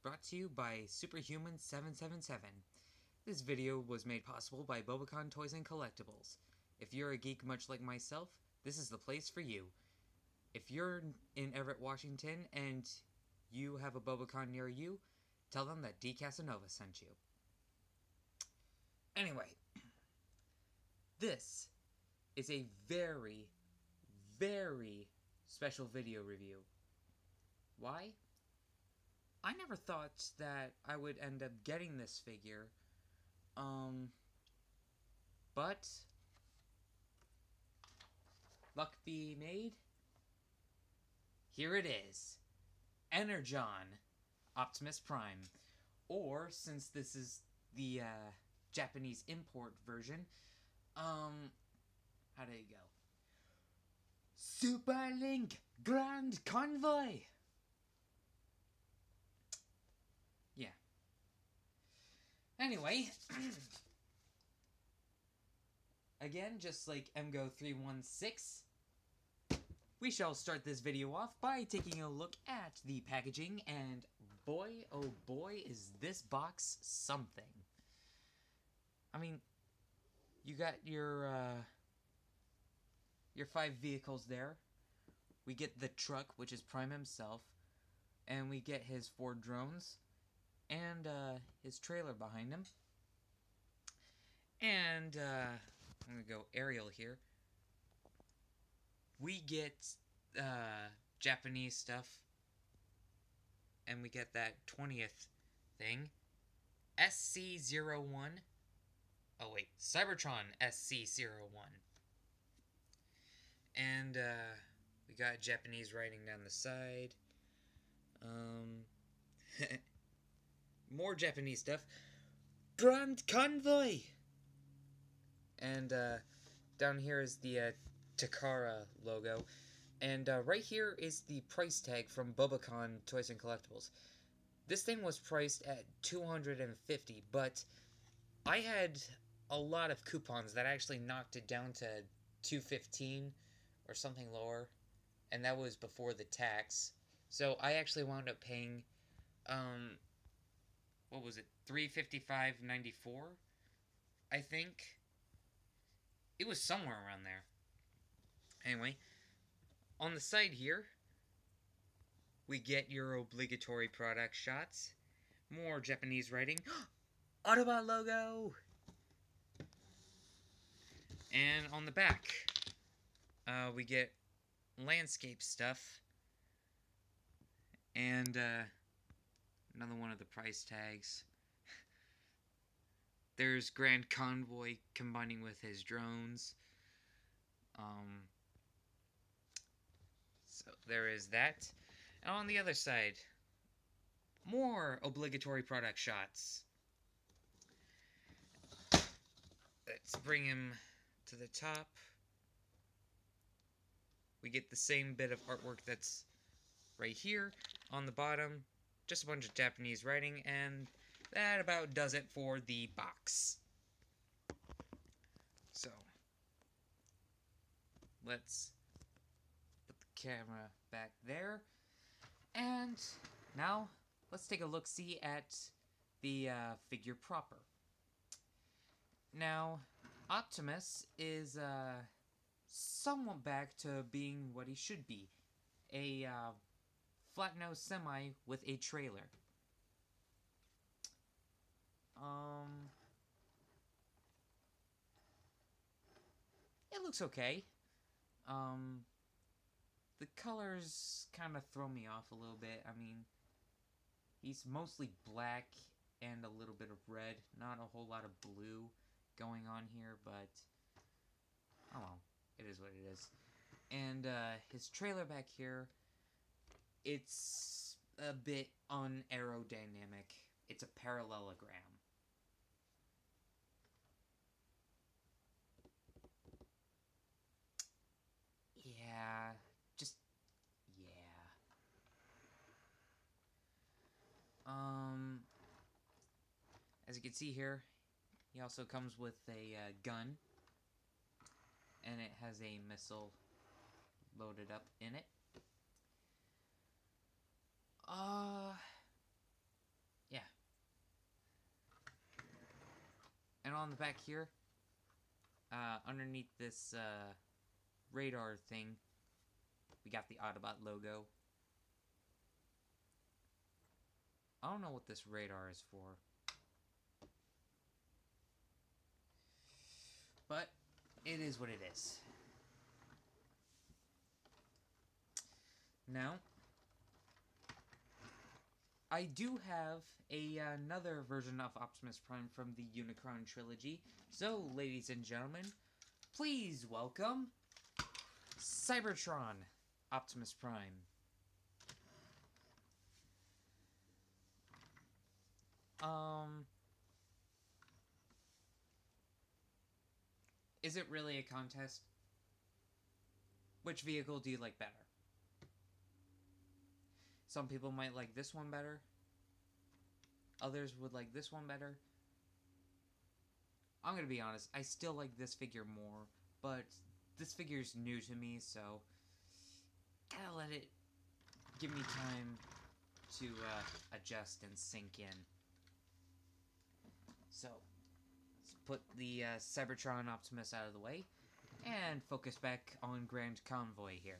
brought to you by Superhuman777. This video was made possible by BobaKhan Toys Collectables. If you're a geek much like myself, this is the place for you. If you're in Everett, Washington, and you have a BobaKhan near you, tell them that D. Casanova sent you. Anyway, this is a very, very special video review. Why? I never thought that I would end up getting this figure, but luck be made. Here it is. Energon, Optimus Prime. Or, since this is the Japanese import version, how did it go? Superlink Grand Convoy! Yeah. Anyway, again, just like MGO316, we shall start this video off by taking a look at the packaging, and boy, oh boy, is this box something. I mean, you got your 5 vehicles there. We get the truck, which is Prime himself, and we get his 4 drones, and his trailer behind him. And I'm gonna go aerial here. We get Japanese stuff, and we get that 20th thing, SC01. Oh wait, Cybertron SC01. And we got Japanese writing down the side. More Japanese stuff. Grand Convoy! And down here is the Takara logo. And right here is the price tag from BobaKhan Toys Collectables. This thing was priced at $250, but I had a lot of coupons that actually knocked it down to $215 or something lower, and that was before the tax. So I actually wound up paying, what was it, $355.94, I think. It was somewhere around there. Anyway, on the side here, we get your obligatory product shots, more Japanese writing, Autobot logo! And on the back, we get landscape stuff, and another one of the price tags. There's Grand Convoy combining with his drones. So there is that. And on the other side, more obligatory product shots. Let's bring him to the top. We get the same bit of artwork that's right here. On the bottom, just a bunch of Japanese writing, and that about does it for the box. So, let's put the camera back there. And now, let's take a look-see at the figure proper. Now, Optimus is somewhat back to being what he should be. A flat-nosed semi with a trailer. It looks okay. The colors kind of throw me off a little bit. I mean, he's mostly black and a little bit of red. Not a whole lot of blue going on here, but oh well, it is what it is. And his trailer back here, it's a bit unaerodynamic. It's a parallelogram. Yeah, yeah. As you can see here, he also comes with a gun, and it has a missile loaded up in it. on the back here, underneath this radar thing, we got the Autobot logo. I don't know what this radar is for, but it is what it is. Now, I do have another version of Optimus Prime from the Unicron trilogy. So, ladies and gentlemen, please welcome Cybertron Optimus Prime. Is it really a contest? Which vehicle do you like better? Some people might like this one better. Others would like this one better. I'm gonna be honest, I still like this figure more, but this figure's new to me, so gotta let it give me time to adjust and sink in. So, let's put the Cybertron Optimus out of the way and focus back on Grand Convoy here.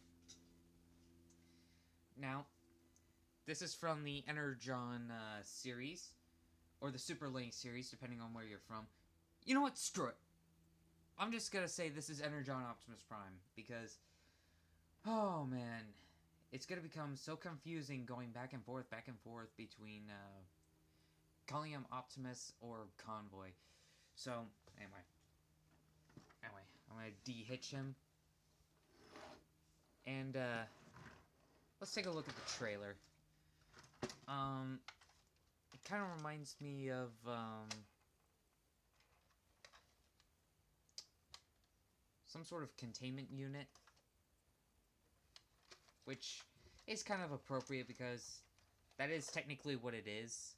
Now, this is from the Energon series, or the Superlink series, depending on where you're from. You know what? Screw it. I'm just gonna say this is Energon Optimus Prime, because, oh man, it's gonna become so confusing going back and forth between calling him Optimus or Convoy. So, anyway, I'm gonna de-hitch him, and let's take a look at the trailer. It kind of reminds me of, some sort of containment unit, which is kind of appropriate because that is technically what it is.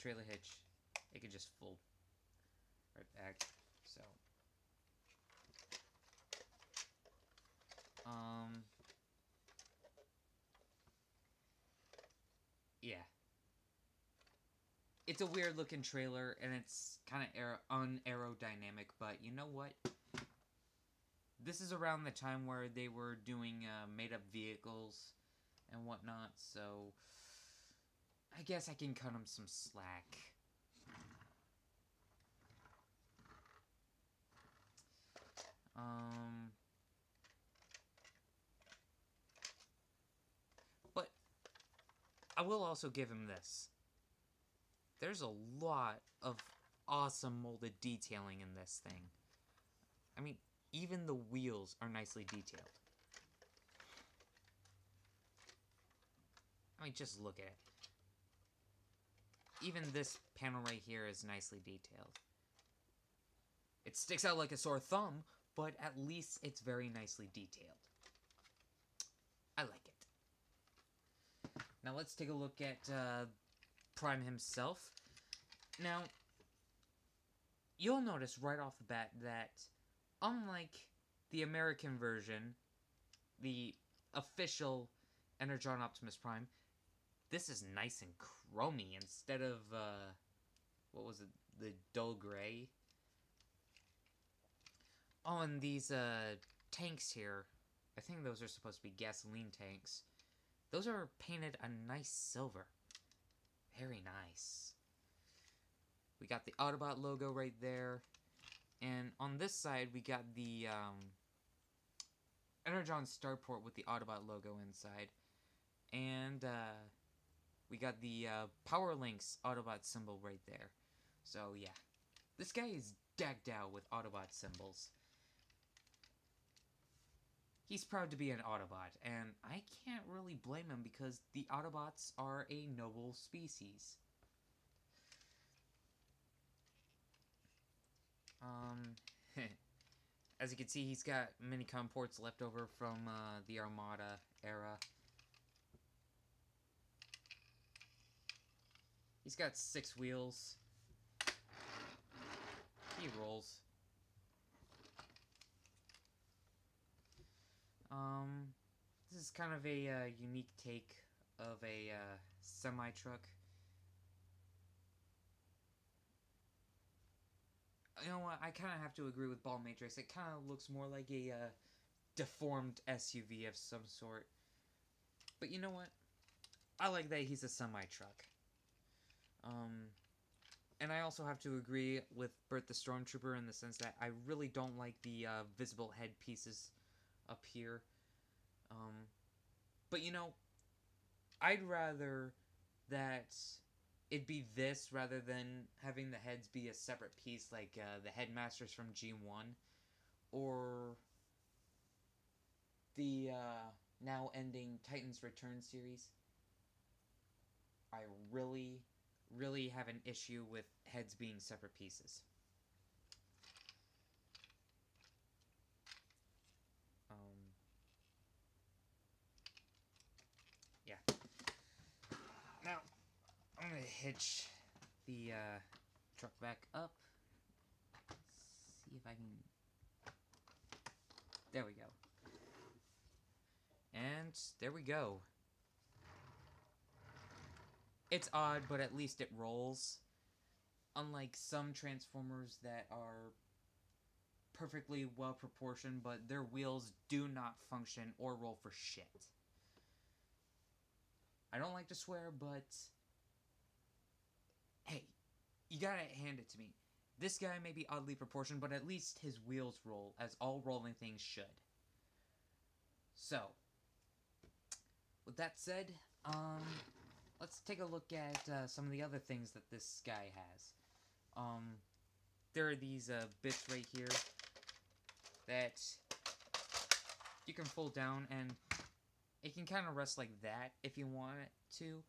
Trailer hitch, it could just fold right back, so, yeah. It's a weird looking trailer, and it's kind of unaerodynamic, but you know what? This is around the time where they were doing made-up vehicles and whatnot, so I guess I can cut them some slack. But I will also give him this. There's a lot of awesome molded detailing in this thing. I mean, even the wheels are nicely detailed. I mean, just look at it. Even this panel right here is nicely detailed. It sticks out like a sore thumb, but at least it's very nicely detailed. I like it. Now let's take a look at Prime himself. Now, you'll notice right off the bat that, unlike the American version, the official Energon Optimus Prime, this is nice and chromy instead of, what was it, the dull gray. Oh, and these tanks here, I think those are supposed to be gasoline tanks. Those are painted a nice silver. Very nice. We got the Autobot logo right there. And on this side, we got the Energon starport with the Autobot logo inside. And we got the Power Links Autobot symbol right there. So, yeah. This guy is decked out with Autobot symbols. He's proud to be an Autobot, and I can't really blame him because the Autobots are a noble species. As you can see, he's got Minicom ports left over from the Armada era. He's got 6 wheels. He rolls. This is kind of a unique take of a semi-truck. you know what, I kind of have to agree with Ball Matrix. It kind of looks more like a deformed SUV of some sort. But you know what? I like that he's a semi-truck. And I also have to agree with Bert the Stormtrooper in the sense that I really don't like the visible head pieces up here. But you know, I'd rather that it be this rather than having the heads be a separate piece like the Headmasters from G1 or the now ending Titans Return series. I really have an issue with heads being separate pieces. Yeah. Now, I'm gonna hitch the truck back up. See if I can... There we go. And there we go. It's odd, but at least it rolls. Unlike some Transformers that are perfectly well proportioned, but their wheels do not function or roll for shit. I don't like to swear, but hey, you gotta hand it to me. This guy may be oddly proportioned, but at least his wheels roll, as all rolling things should. So, with that said, let's take a look at some of the other things that this guy has. There are these bits right here that you can fold down, and it can kind of rest like that if you want it to.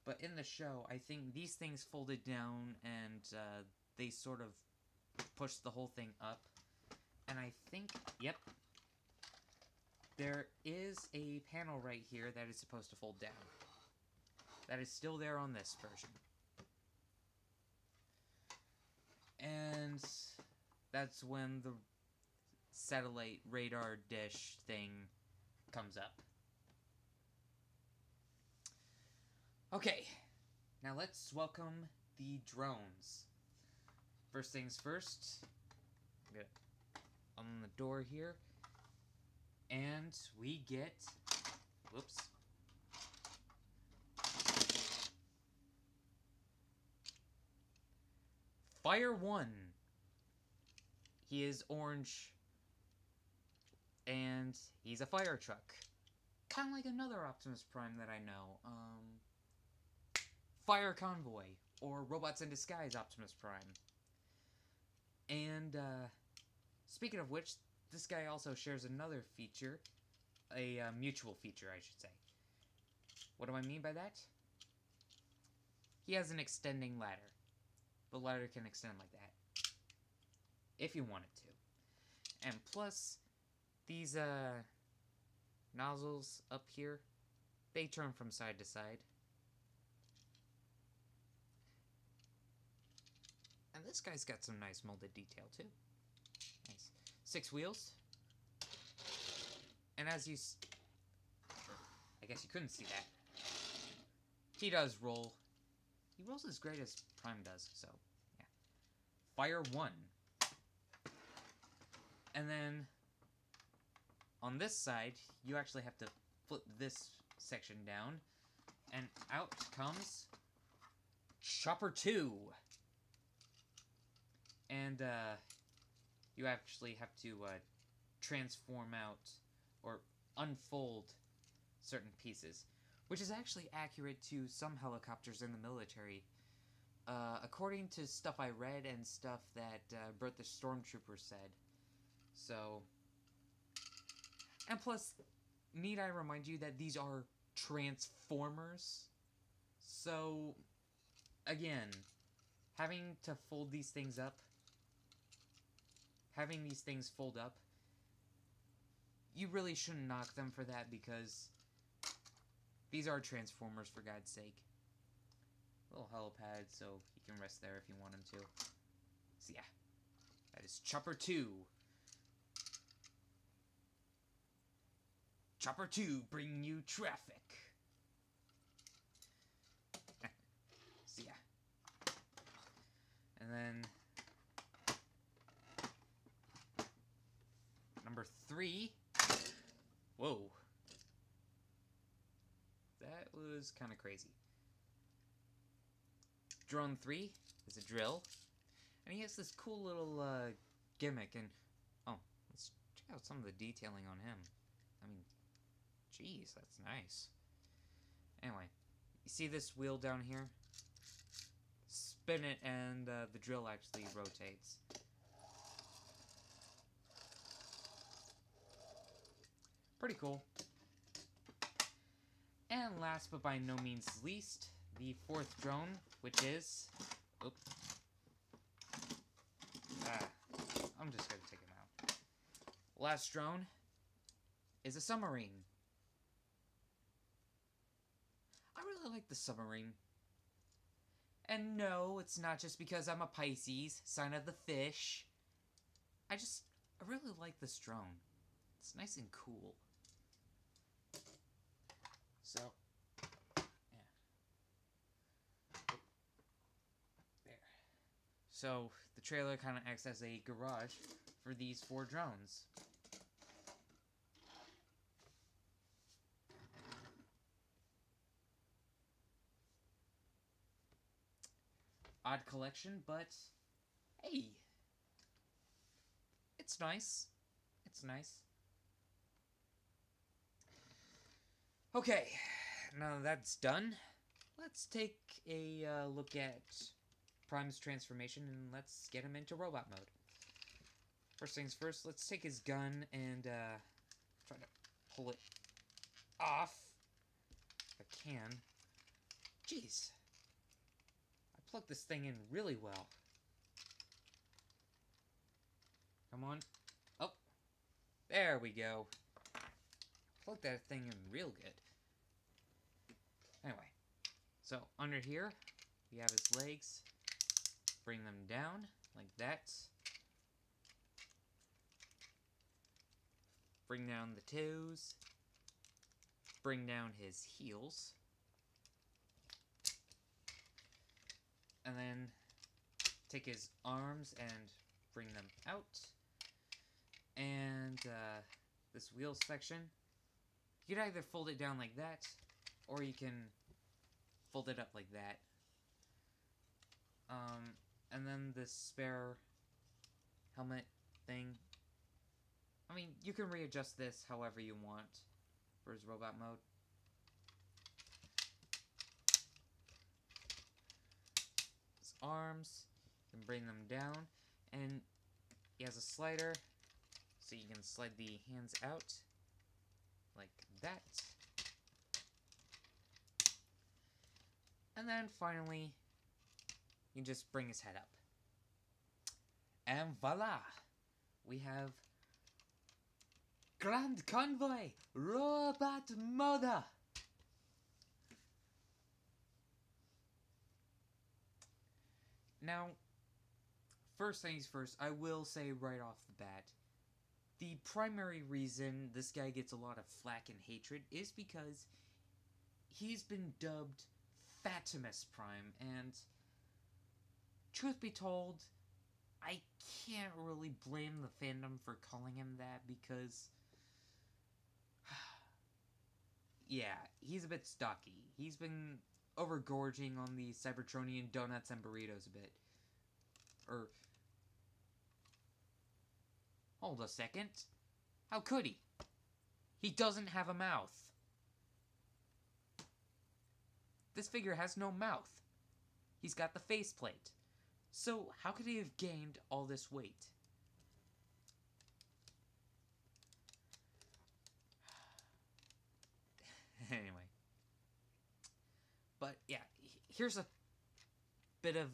But in the show, I think these things folded down and they sort of push the whole thing up. And I think, yep, there is a panel right here that is supposed to fold down. That is still there on this version. And that's when the satellite radar dish thing comes up. Okay, now let's welcome the drones. First things first, I'm gonna on the door here, and we get, whoops, Fire 1. He is orange, and he's a fire truck. Kind of like another Optimus Prime that I know. Fire Convoy, or Robots in Disguise Optimus Prime. And, speaking of which, this guy also shares another feature. A mutual feature, I should say. What do I mean by that? He has an extending ladder. The ladder can extend like that, if you want it to. And plus, these nozzles up here, they turn from side to side. And this guy's got some nice molded detail too. Nice. 6 wheels. And as you... I guess you couldn't see that. He does roll. He rolls as great as Prime does, so yeah. Fire 1. And then on this side, you actually have to flip this section down, and out comes Chopper 2. And you actually have to transform out or unfold certain pieces, which is actually accurate to some helicopters in the military. According to stuff I read and stuff that Bert the Stormtrooper said. So, and plus, need I remind you that these are Transformers? So, again, having to fold these things up, having these things fold up, you really shouldn't knock them for that because these are Transformers, for God's sake. Little helipad so he can rest there if you want him to. So yeah, that is Chopper 2. Chopper 2 bringing you traffic. So yeah. then number 3. Whoa. That was kind of crazy. Drone 3 is a drill. And he has this cool little gimmick. And oh, let's check out some of the detailing on him. I mean, jeez, that's nice. Anyway, you see this wheel down here? Spin it and the drill actually rotates. Pretty cool. And last but by no means least, the 4th drone, which is... Oops. I'm just going to take him out. Last drone is a submarine. I really like the submarine. And no, it's not just because I'm a Pisces, sign of the fish. I really like this drone. It's nice and cool. So, yeah. There. So, the trailer kind of acts as a garage for these 4 drones. Odd collection, but hey, it's nice. It's nice. Okay, now that that's done, let's take a look at Prime's transformation and let's get him into robot mode. First things first, let's take his gun and try to pull it off if I can. Jeez. Plug this thing in really well. Come on. Oh. There we go. Plug that thing in real good. Anyway. So, under here, we have his legs. Bring them down, like that. Bring down the toes. Bring down his heels. And then take his arms and bring them out. And this wheel section, you can either fold it down like that, or you can fold it up like that. And then this spare helmet thing. I mean, you can readjust this however you want for his robot mode. Arms, you can bring them down, and he has a slider, so you can slide the hands out, like that. And then finally, you can just bring his head up. And voila! We have Grand Convoy Robot Mode! Now, first things first, I will say right off the bat, the primary reason this guy gets a lot of flack and hatred is because he's been dubbed Optimus Prime, and truth be told, I can't really blame the fandom for calling him that because, yeah, he's a bit stocky. He's been overgorging on the Cybertronian donuts and burritos a bit. Hold a second. How could he? He doesn't have a mouth. This figure has no mouth. He's got the faceplate. So how could he have gained all this weight? Anyway. But yeah, here's a bit of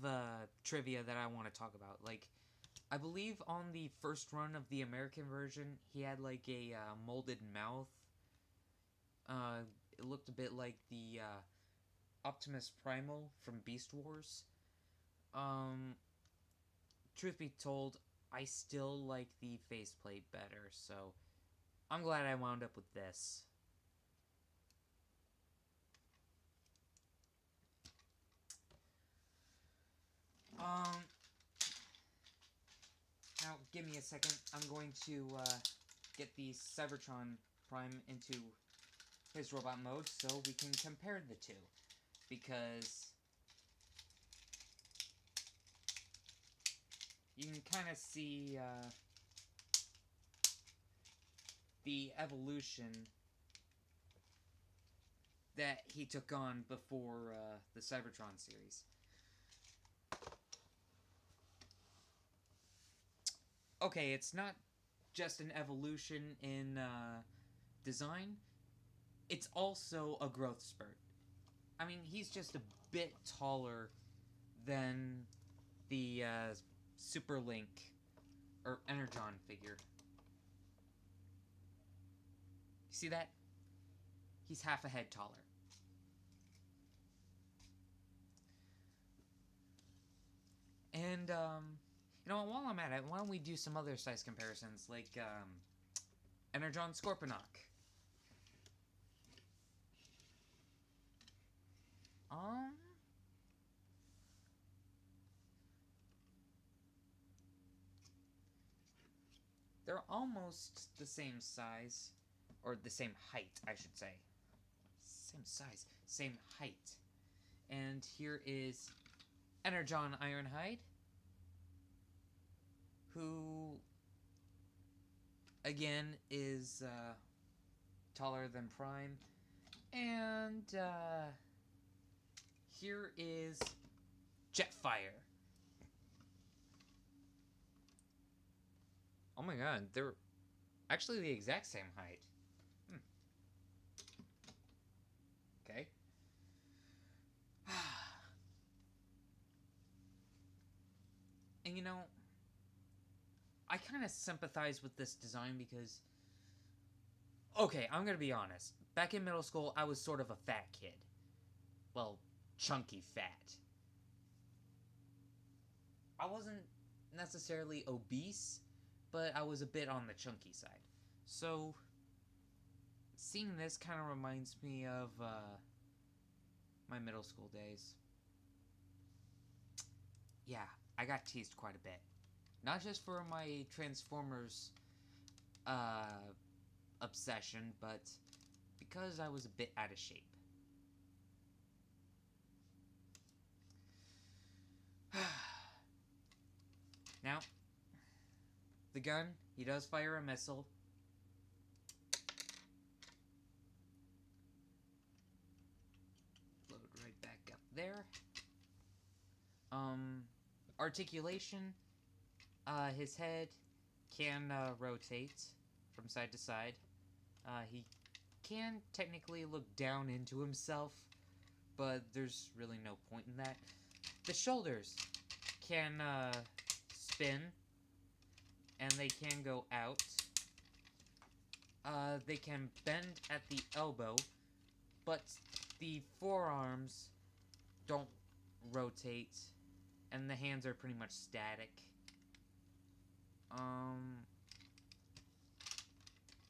trivia that I want to talk about. Like, I believe on the first run of the American version, he had like a molded mouth. It looked a bit like the Optimus Primal from Beast Wars. Truth be told, I still like the faceplate better, so I'm glad I wound up with this. Now, give me a second. I'm going to get the Cybertron Prime into his robot mode so we can compare the two. Because you can kind of see the evolution that he took on before the Cybertron series. Okay, it's not just an evolution in design, it's also a growth spurt. I mean, he's just a bit taller than the Superlink or Energon figure. You see that? He's half a head taller. And, you know, while I'm at it, why don't we do some other size comparisons, like, Energon Scorponok. They're almost the same size, or the same height, I should say. Same size, same height. And here is Energon Ironhide, who, again, is taller than Prime. And here is Jetfire. Oh my god, they're actually the exact same height. Okay. And you know, I kind of sympathize with this design because, okay, I'm gonna be honest. Back in middle school, I was sort of a fat kid. Well, chunky fat. I wasn't necessarily obese, but I was a bit on the chunky side. So, seeing this kind of reminds me of my middle school days. Yeah, I got teased quite a bit. Not just for my Transformers obsession, but because I was a bit out of shape. Now, the gun, he does fire a missile. Load right back up there. Articulation, his head can rotate from side to side. He can technically look down into himself, but there's really no point in that. The shoulders can spin, and they can go out. They can bend at the elbow, but the forearms don't rotate, and the hands are pretty much static.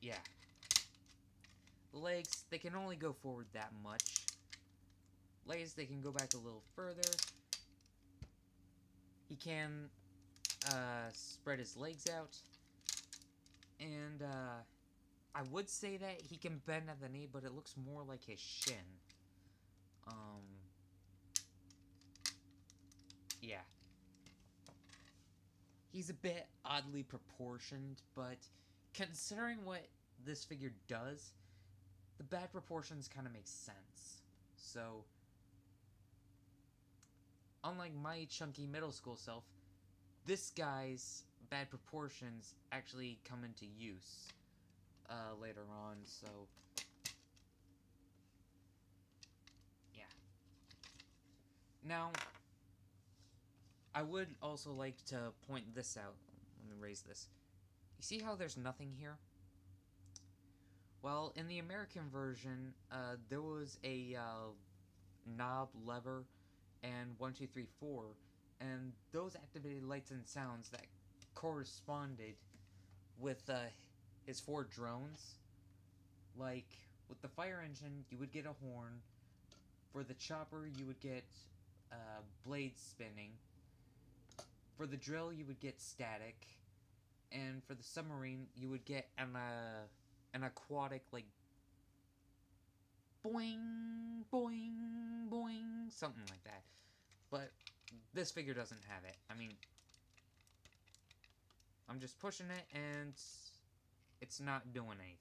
Yeah. The legs, they can only go forward that much. Legs, they can go back a little further. He can spread his legs out. And I would say that he can bend at the knee, but it looks more like his shin. Yeah. He's a bit oddly proportioned, but considering what this figure does, the bad proportions kind of make sense. So, unlike my chunky middle school self, this guy's bad proportions actually come into use later on, so yeah. Now, I would also like to point this out. Let me raise this. You see how there's nothing here? Well, in the American version, there was a knob, lever, and 1, 2, 3, 4, and those activated lights and sounds that corresponded with his 4 drones. Like, with the fire engine, you would get a horn. For the chopper, you would get blades spinning. For the drill, you would get static. And for the submarine, you would get an aquatic, like, boing, boing, boing, something like that. But this figure doesn't have it. I mean, I'm just pushing it, and it's not doing anything.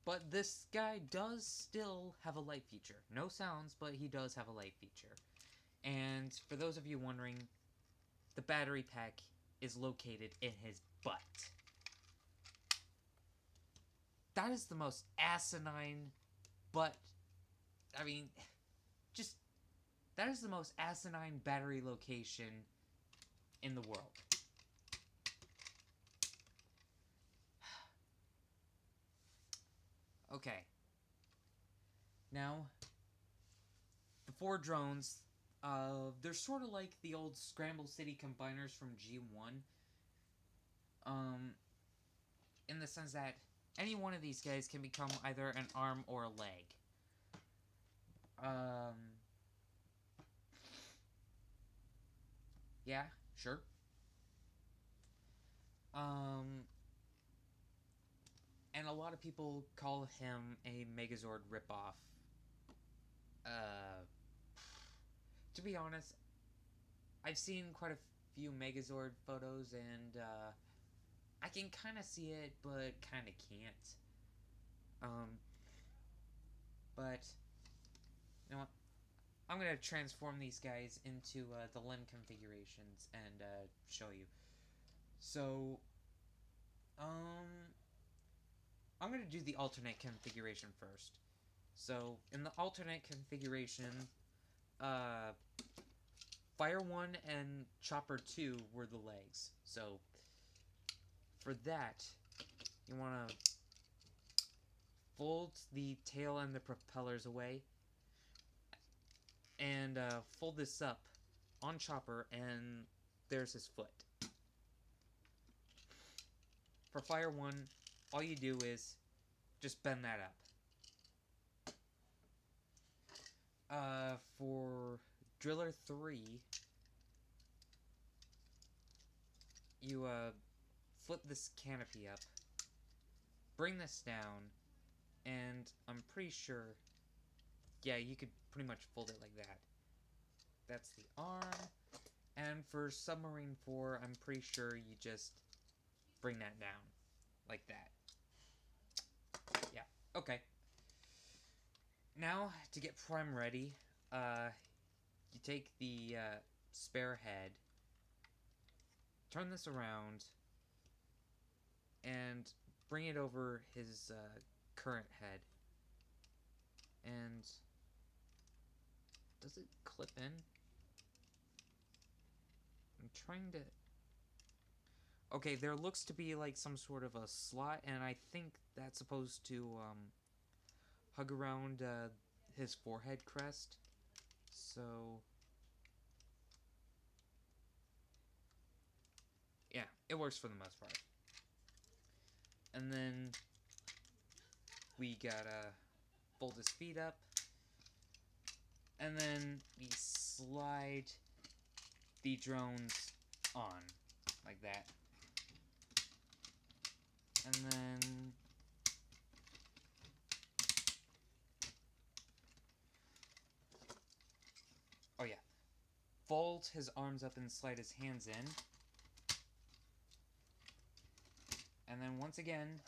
But this guy does still have a light feature. No sounds, but he does have a light feature. And for those of you wondering, the battery pack is located in his butt. That is the most asinine, but, I mean, just, that is the most asinine battery location in the world. Okay. Now, the 4 drones, they're sort of like the old Scramble City combiners from G1. In the sense that any one of these guys can become either an arm or a leg. Yeah, sure. And a lot of people call him a Megazord ripoff. To be honest, I've seen quite a few Megazord photos, and, I can kind of see it, but kind of can't. But, you know what? I'm going to transform these guys into, the limb configurations and, show you. So, I'm going to do the alternate configuration first. So, in the alternate configuration, Fire 1 and Chopper 2 were the legs. So, for that, you want to fold the tail and the propellers away, and fold this up on Chopper, and there's his foot. For Fire 1, all you do is just bend that up. For Driller 3, you flip this canopy up, bring this down, and I'm pretty sure, yeah, you could pretty much fold it like that. That's the arm. And for Submarine 4, I'm pretty sure you just bring that down like that. Yeah, okay. Now, to get Prime ready, you take the spare head, turn this around, and bring it over his current head. And does it clip in? I'm trying to... Okay, there looks to be like some sort of a slot, and I think that's supposed to hug around his forehead crest. So yeah, it works for the most part. And then we gotta fold his feet up, and then we slide the drones on like that. And then oh yeah, fold his arms up and slide his hands in. And then once again,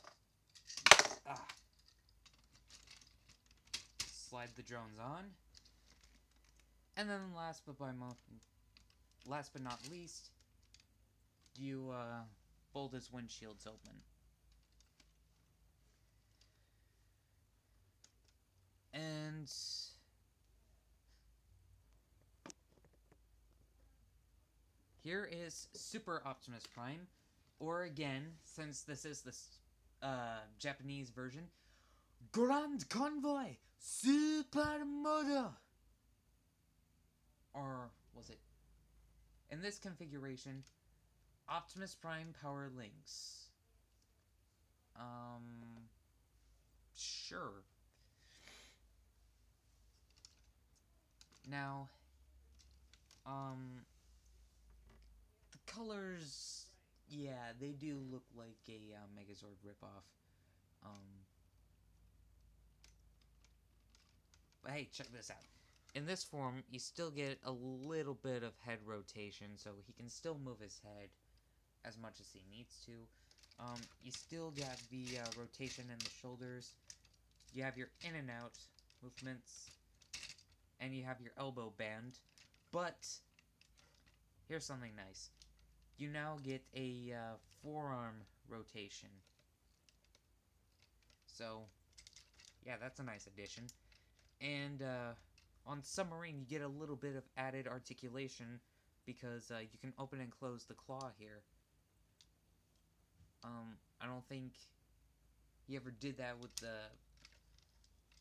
slide the drones on. And then last but not least, you fold his windshields open. And here is Super Optimus Prime, or again, since this is the Japanese version, Grand Convoy Supermoto. Or was it? In this configuration, Optimus Prime Power Links. Sure. Now, The colors, yeah, they do look like a Megazord ripoff. But hey, check this out. In this form, you still get a little bit of head rotation, so he can still move his head as much as he needs to. You still got the rotation in the shoulders. You have your in and out movements, and you have your elbow band. But here's something nice. You now get a forearm rotation. So, yeah, that's a nice addition. And on Submarine, you get a little bit of added articulation because you can open and close the claw here. I don't think he ever did that with the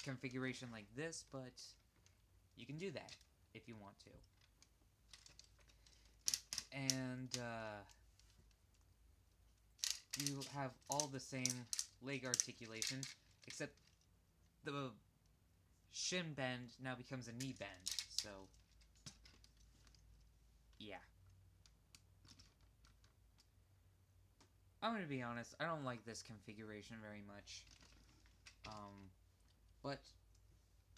configuration like this, but you can do that if you want to. And you have all the same leg articulation, except the shin bend now becomes a knee bend, so yeah. I'm gonna be honest, I don't like this configuration very much. But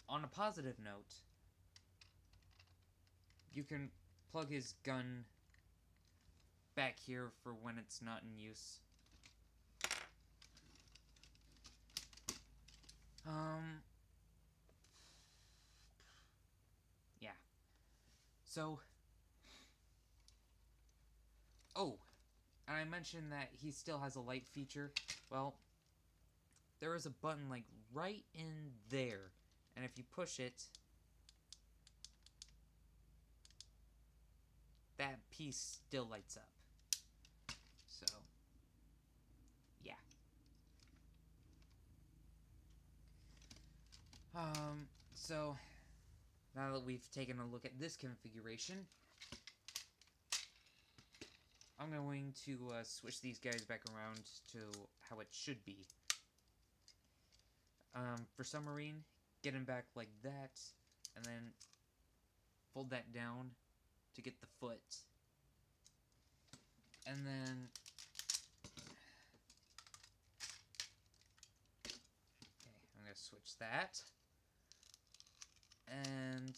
on a positive note, you can plug his gun back here for when it's not in use. Yeah. So, oh, and I mentioned that he still has a light feature. Well, there is a button like right in there, and if you push it, that piece still lights up. So, yeah. So now that we've taken a look at this configuration, I'm going to switch these guys back around to how it should be. For Submarine, get him back like that, and then fold that down to get the foot. And then okay, I'm going to switch that. And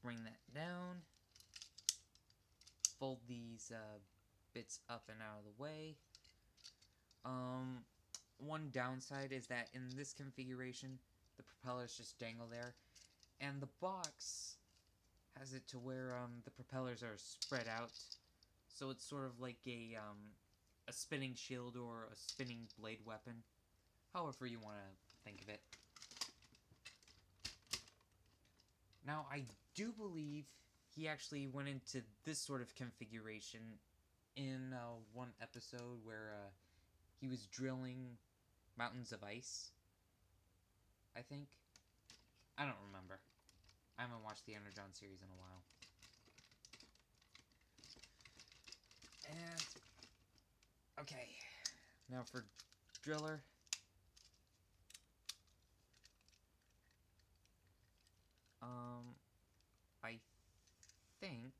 bring that down. Fold these bits up and out of the way. One downside is that in this configuration, the propellers just dangle there, and the box has it to where the propellers are spread out, so it's sort of like a spinning shield or a spinning blade weapon, however you want to think of it. Now, I do believe he actually went into this sort of configuration in one episode where he was drilling mountains of ice, I think. I don't remember. I haven't watched the Energon series in a while. And okay, now for Driller. I think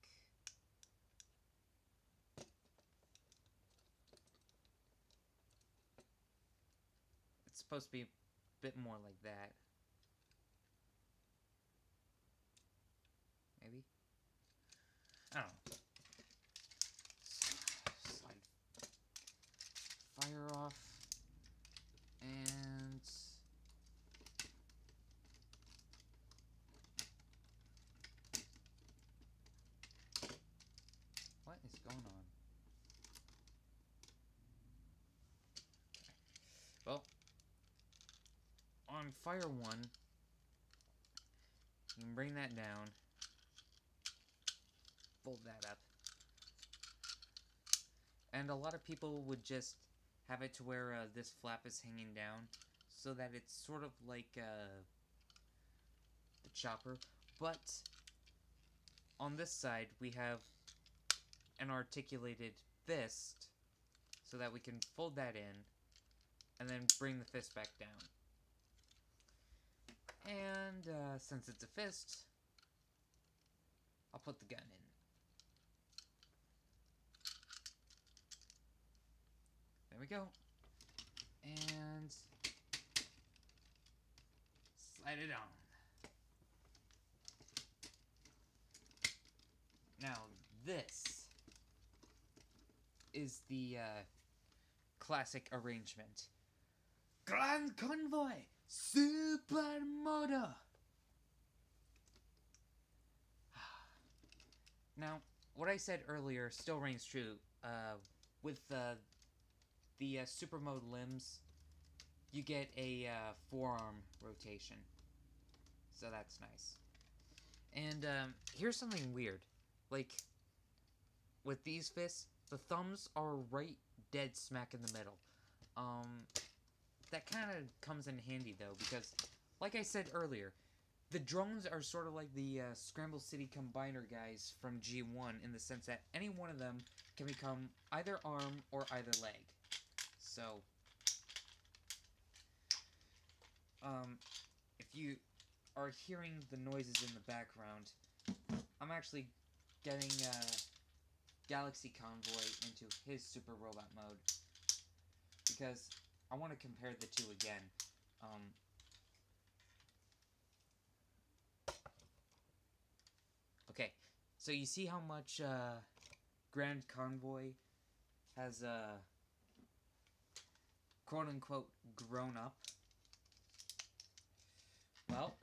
it's supposed to be a bit more like that. Maybe? I don't know. Slide fire off. And what is going on? Well, on fire 1, you can bring that down, fold that up, and a lot of people would just have it to where this flap is hanging down, so that it's sort of like the chopper, but on this side we have an articulated fist, so that we can fold that in, and then bring the fist back down. And since it's a fist, I'll put the gun in. There we go. And slide it on. Now, this is the classic arrangement. Grand Convoy Supermoto. Now, what I said earlier still rings true. With the Supermode limbs, you get a forearm rotation. So that's nice. And here's something weird. Like, with these fists, the thumbs are right dead smack in the middle. That kind of comes in handy, though, because, like I said earlier, the drones are sort of like the Scramble City Combiner guys from G1 in the sense that any one of them can become either arm or either leg. So, if you are hearing the noises in the background, I'm actually getting Galaxy Convoy into his Super Robot mode because I want to compare the two again. Okay, so you see how much Grand Convoy has quote-unquote grown up? Well,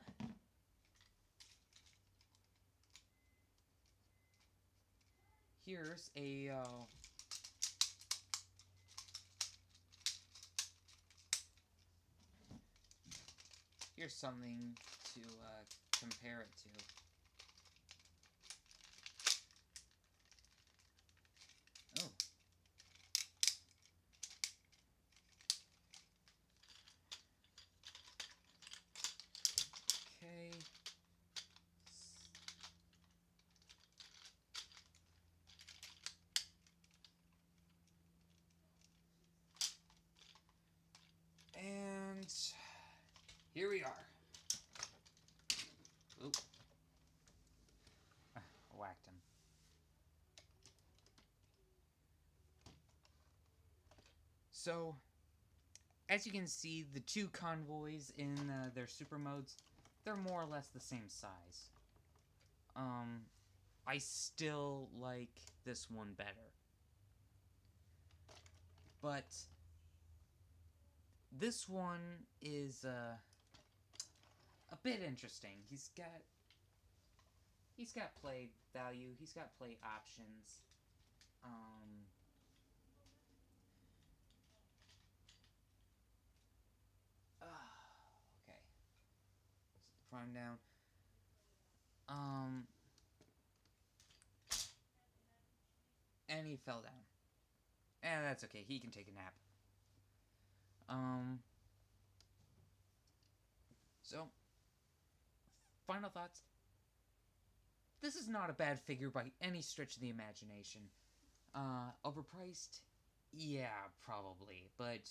here's a here's something to compare it to. Oh. Okay. And here we are. Oop. Whacked him. So, as you can see, the two convoys in their super modes, they're more or less the same size. I still like this one better. But this one is a bit interesting. He's got play value, he's got play options. Okay. Set the prime down. And he fell down. And that's okay, he can take a nap. So, final thoughts. This is not a bad figure by any stretch of the imagination. Overpriced? Yeah, probably, but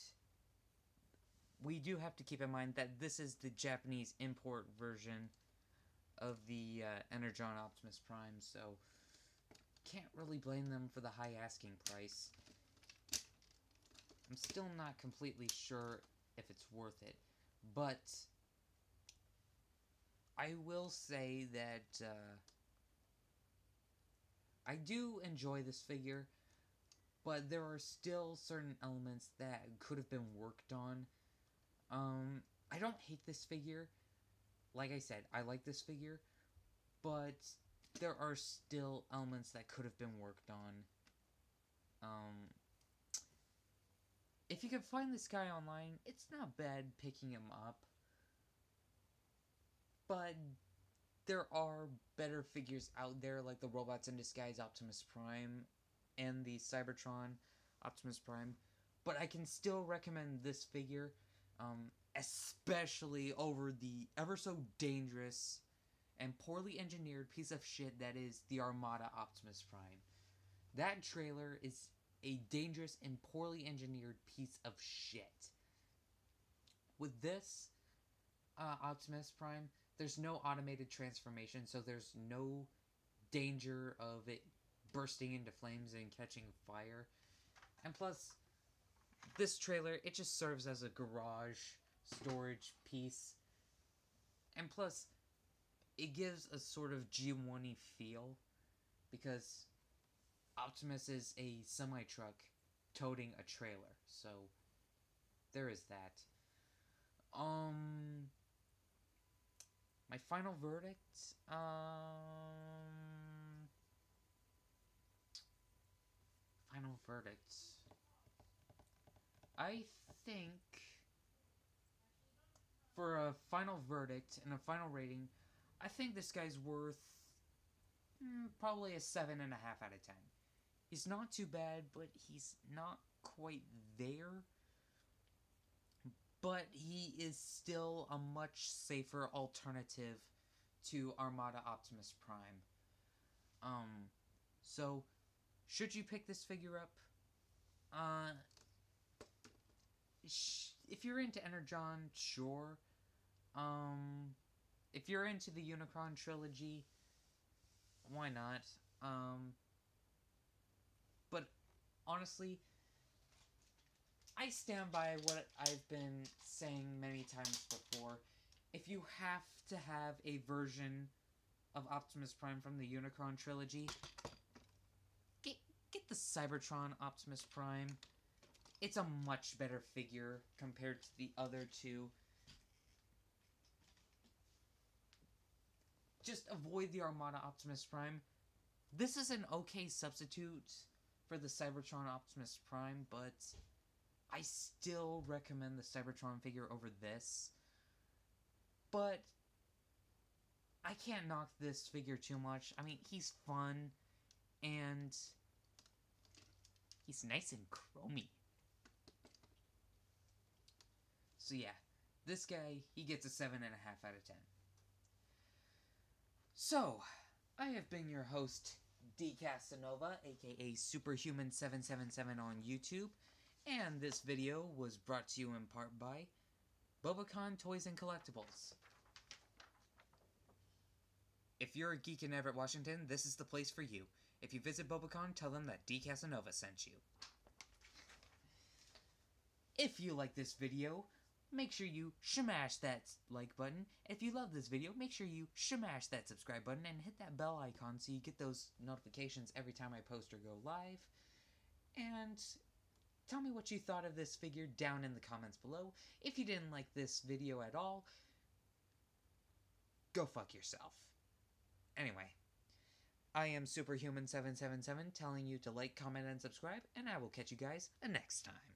we do have to keep in mind that this is the Japanese import version of the Energon Optimus Prime, so can't really blame them for the high asking price. I'm still not completely sure if it's worth it, but I will say that I do enjoy this figure, but there are still certain elements that could have been worked on. I don't hate this figure. Like I said, I like this figure, but there are still elements that could have been worked on. If you can find this guy online, it's not bad picking him up. But there are better figures out there, like the Robots in Disguise Optimus Prime and the Cybertron Optimus Prime. But I can still recommend this figure, especially over the ever so dangerous and poorly engineered piece of shit that is the Armada Optimus Prime. That trailer is a dangerous and poorly engineered piece of shit. With this Optimus Prime, there's no automated transformation, so there's no danger of it bursting into flames and catching fire. And plus, this trailer, it just serves as a garage storage piece. And plus, it gives a sort of G1-y feel, because Optimus is a semi-truck toting a trailer, so there is that. My final verdict, I think, for a final verdict and a final rating, I think this guy's worth probably a 7.5 out of 10. He's not too bad, but he's not quite there. But he is still a much safer alternative to Armada Optimus Prime. So, should you pick this figure up? If you're into Energon, sure. If you're into the Unicron trilogy, why not? But honestly, I stand by what I've been saying many times before. If you have to have a version of Optimus Prime from the Unicron trilogy, get the Cybertron Optimus Prime. It's a much better figure compared to the other two. Just avoid the Armada Optimus Prime. This is an okay substitute for the Cybertron Optimus Prime, but I still recommend the Cybertron figure over this. But I can't knock this figure too much. I mean, he's fun, and he's nice and chromy. So yeah, this guy, he gets a 7.5 out of 10. So, I have been your host, D. Casanova, aka Superhuman777 on YouTube, and this video was brought to you in part by BobaKhan Toys and Collectables. If you're a geek in Everett, Washington, this is the place for you. If you visit BobaKhan, tell them that D. Casanova sent you. If you like this video, make sure you smash that like button. If you love this video, make sure you smash that subscribe button and hit that bell icon so you get those notifications every time I post or go live. And tell me what you thought of this figure down in the comments below. If you didn't like this video at all, go fuck yourself. Anyway, I am Superhuman777 telling you to like, comment, and subscribe, and I will catch you guys next time.